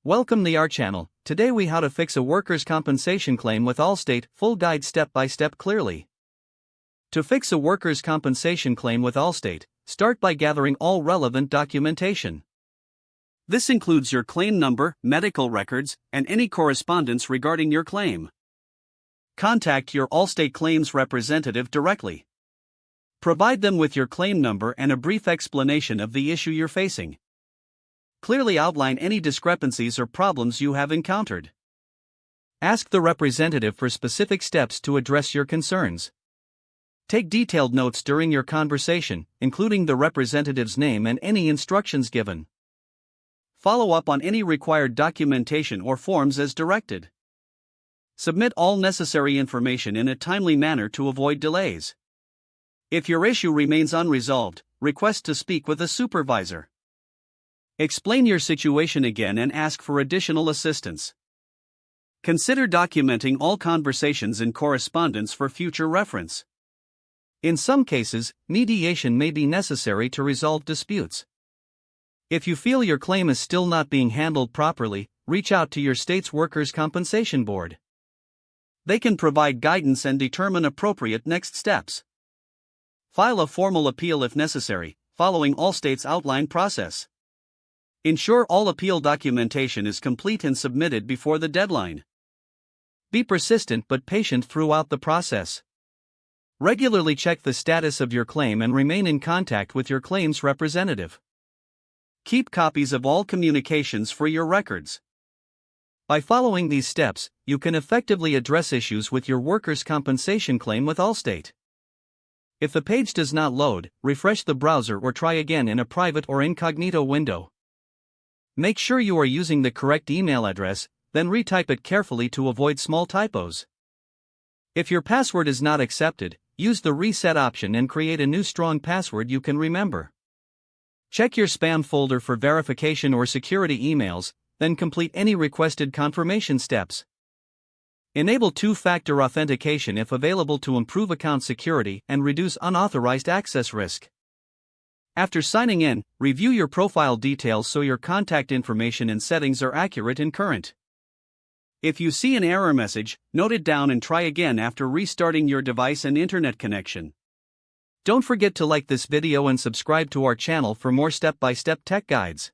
Welcome to our channel. Today we how to fix a workers' compensation claim with Allstate, full guide step by step clearly. To fix a workers' compensation claim with Allstate, start by gathering all relevant documentation. This includes your claim number, medical records, and any correspondence regarding your claim. Contact your Allstate claims representative directly. Provide them with your claim number and a brief explanation of the issue you're facing. Clearly outline any discrepancies or problems you have encountered. Ask the representative for specific steps to address your concerns. Take detailed notes during your conversation, including the representative's name and any instructions given. Follow up on any required documentation or forms as directed. Submit all necessary information in a timely manner to avoid delays. If your issue remains unresolved, request to speak with a supervisor. Explain your situation again and ask for additional assistance. Consider documenting all conversations and correspondence for future reference. In some cases, mediation may be necessary to resolve disputes. If you feel your claim is still not being handled properly, reach out to your state's Workers' Compensation Board. They can provide guidance and determine appropriate next steps. File a formal appeal if necessary, following Allstate's outlined process. Ensure all appeal documentation is complete and submitted before the deadline. Be persistent but patient throughout the process. Regularly check the status of your claim and remain in contact with your claims representative. Keep copies of all communications for your records. By following these steps, you can effectively address issues with your workers' compensation claim with Allstate. If the page does not load, refresh the browser or try again in a private or incognito window. Make sure you are using the correct email address, then retype it carefully to avoid small typos. If your password is not accepted, use the reset option and create a new strong password you can remember. Check your spam folder for verification or security emails, then complete any requested confirmation steps. Enable two-factor authentication if available to improve account security and reduce unauthorized access risk. After signing in, review your profile details so your contact information and settings are accurate and current. If you see an error message, note it down and try again after restarting your device and internet connection. Don't forget to like this video and subscribe to our channel for more step-by-step tech guides.